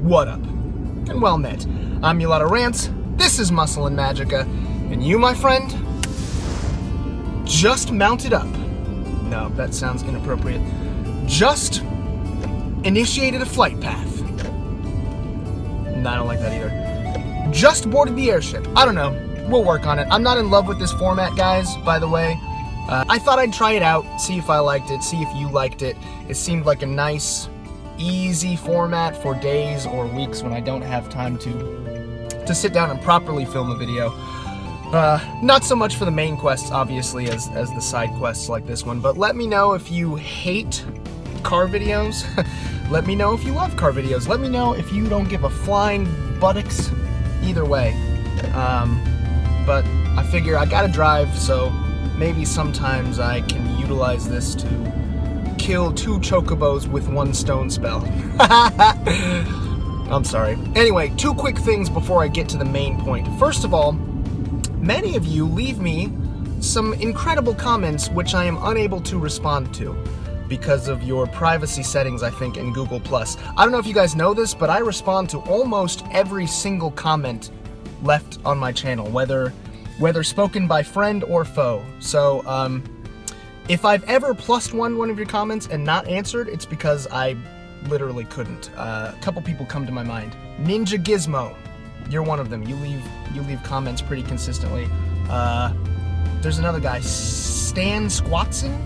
What up? And well met. I'm Mulata Rants, this is Muscle and Magicka, and you, my friend, just mounted up. No, that sounds inappropriate. Just initiated a flight path. No, I don't like that either. Just boarded the airship. I don't know. We'll work on it. I'm not in love with this format, guys, by the way. I thought I'd try it out, see if I liked it, see if you liked it. It seemed like a nice, easy format for days or weeks when I don't have time to sit down and properly film a video. Not so much for the main quests, obviously, as the side quests like this one, but let me know if you hate car videos. Let me know if you love car videos. Let me know if you don't give a flying buttocks either way. But I figure I gotta drive, so maybe sometimes I can utilize this to kill 2 chocobos with 1 stone spell. I'm sorry. Anyway, 2 quick things before I get to the main point. First of all, many of you leave me some incredible comments which I am unable to respond to because of your privacy settings, I think, in Google+. I don't know if you guys know this, but I respond to almost every single comment left on my channel, whether spoken by friend or foe. So, if I've ever plussed one of your comments and not answered, it's because I literally couldn't. A couple people come to my mind. Ninja Gizmo, you're one of them. You leave comments pretty consistently. There's another guy, Stan Squatson,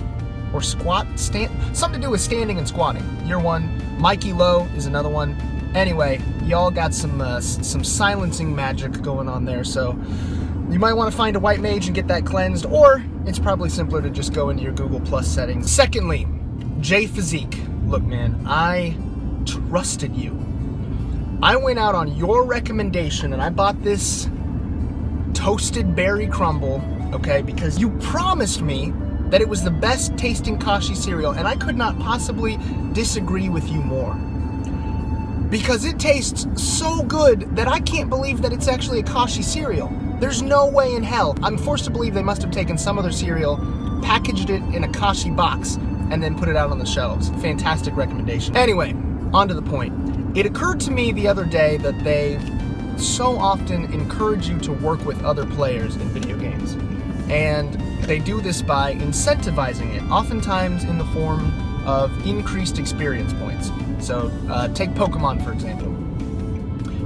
or something to do with standing and squatting. You're one. Mikey Lowe is another one. Anyway, y'all got some silencing magic going on there, so you might want to find a white mage and get that cleansed, or it's probably simpler to just go into your Google Plus settings. Secondly, Physique. Look, man, I trusted you. I went out on your recommendation and I bought this toasted berry crumble, okay, because you promised me that it was the best tasting kashi cereal, and I could not possibly disagree with you more. Because it tastes so good that I can't believe that it's actually a kashi cereal. There's no way in hell. I'm forced to believe they must have taken some other cereal, packaged it in a kashi box, and then put it out on the shelves. Fantastic recommendation. Anyway, on to the point. It occurred to me the other day that they so often encourage you to work with other players in video games. And they do this by incentivizing it, oftentimes in the form of increased experience points. So, take Pokemon, for example.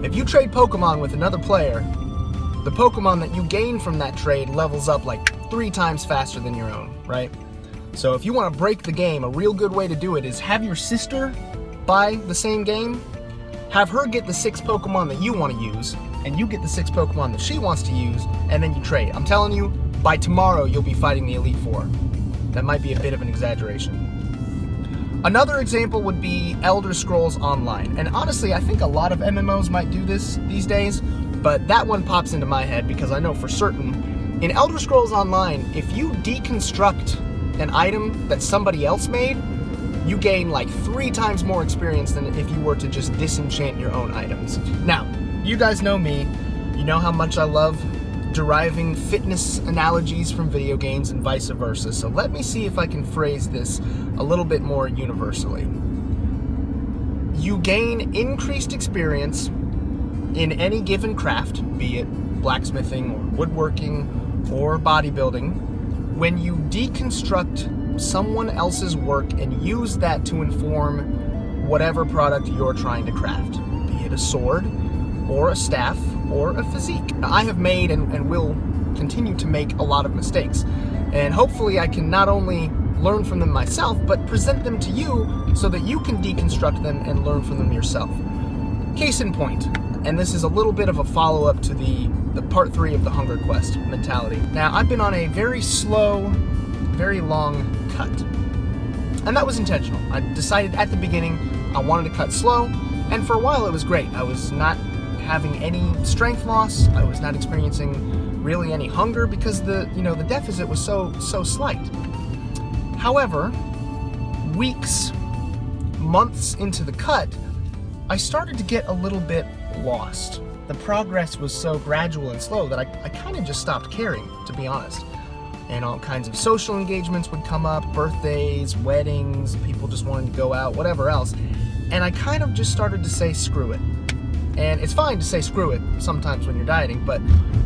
If you trade Pokemon with another player, the Pokemon that you gain from that trade levels up like 3 times faster than your own, right? So if you want to break the game, a real good way to do it is have your sister buy the same game, have her get the 6 Pokemon that you want to use, and you get the 6 Pokemon that she wants to use, and then you trade. I'm telling you, by tomorrow you'll be fighting the Elite Four. That might be a bit of an exaggeration. Another example would be Elder Scrolls Online. And honestly, I think a lot of MMOs might do this these days, but that one pops into my head because I know for certain, in Elder Scrolls Online, if you deconstruct an item that somebody else made, you gain like 3 times more experience than if you were to just disenchant your own items. Now, you guys know me. You know how much I love deriving fitness analogies from video games and vice versa. So let me see if I can phrase this a little bit more universally. You gain increased experience in any given craft, be it blacksmithing or woodworking or bodybuilding, when you deconstruct someone else's work and use that to inform whatever product you're trying to craft, be it a sword or a staff or a physique. Now, I have made and will continue to make a lot of mistakes, and hopefully I can not only learn from them myself, but present them to you so that you can deconstruct them and learn from them yourself. Case in point, and this is a little bit of a follow-up to the part 3 of the Hunger Quest mentality. Now, I've been on a very slow, very long cut, and that was intentional. I decided at the beginning I wanted to cut slow, and for a while it was great. I was not having any strength loss. I was not experiencing really any hunger because the deficit was so slight. However, weeks, months into the cut, I started to get a little bit lost. The progress was so gradual and slow that I kind of just stopped caring, to be honest. And all kinds of social engagements would come up, birthdays, weddings, people just wanting to go out, whatever else. And I kind of just started to say, screw it. And it's fine to say screw it sometimes when you're dieting, but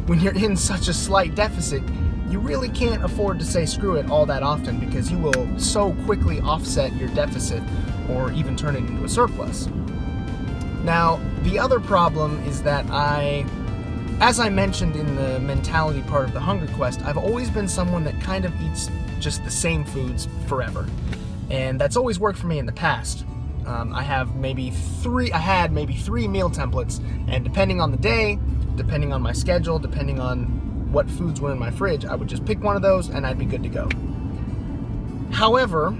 when you're in such a slight deficit, you really can't afford to say screw it all that often, because you will so quickly offset your deficit or even turn it into a surplus. Now, the other problem is that as I mentioned in the mentality part of the Hunger Quest, I've always been someone that kind of eats just the same foods forever. And that's always worked for me in the past. I had maybe 3 meal templates, and depending on the day, depending on my schedule, depending on what foods were in my fridge, I would just pick one of those and I'd be good to go. However,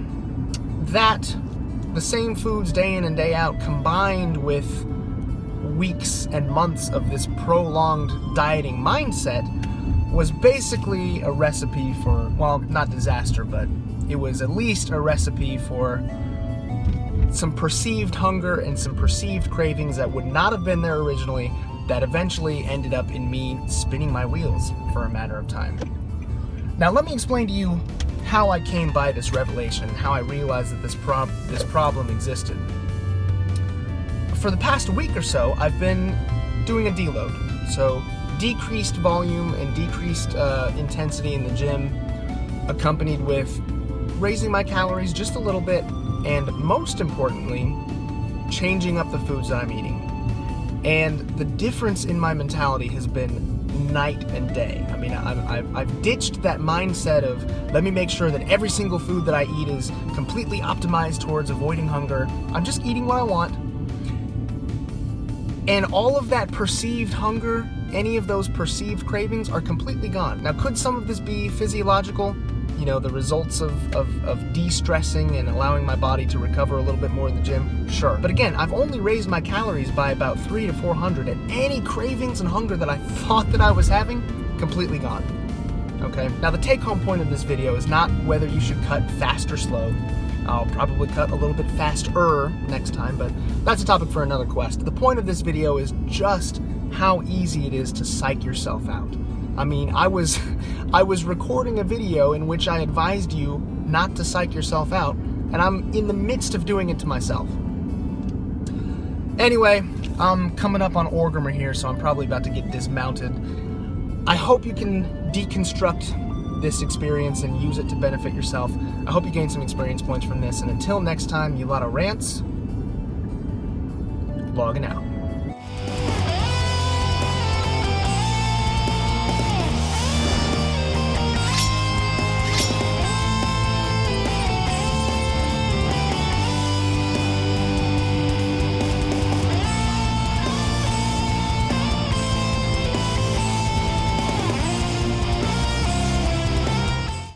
the same foods day in and day out, combined with weeks and months of this prolonged dieting mindset, was basically a recipe for, well, not disaster, but it was at least a recipe for some perceived hunger and some perceived cravings that would not have been there originally, that eventually ended up in me spinning my wheels for a matter of time. Now let me explain to you how I came by this revelation, how I realized that this problem existed. For the past week or so, I've been doing a deload. So decreased volume and decreased intensity in the gym, accompanied with raising my calories just a little bit, and most importantly, changing up the foods that I'm eating. And the difference in my mentality has been night and day. I mean, I've ditched that mindset of, let me make sure that every single food that I eat is completely optimized towards avoiding hunger. I'm just eating what I want. And all of that perceived hunger, any of those perceived cravings are completely gone. Now, could some of this be physiological? You know, the results of de-stressing and allowing my body to recover a little bit more in the gym? Sure. But again, I've only raised my calories by about 300 to 400, and any cravings and hunger that I thought that I was having, completely gone. Okay? Now, the take-home point of this video is not whether you should cut fast or slow. I'll probably cut a little bit faster next time, but that's a topic for another quest. The point of this video is just how easy it is to psych yourself out. I mean, I was recording a video in which I advised you not to psych yourself out, and I'm in the midst of doing it to myself. Anyway, I'm coming up on Orgamer here, so I'm probably about to get dismounted. I hope you can deconstruct this experience and use it to benefit yourself. I hope you gain some experience points from this, and until next time, you lot of rants, logging out.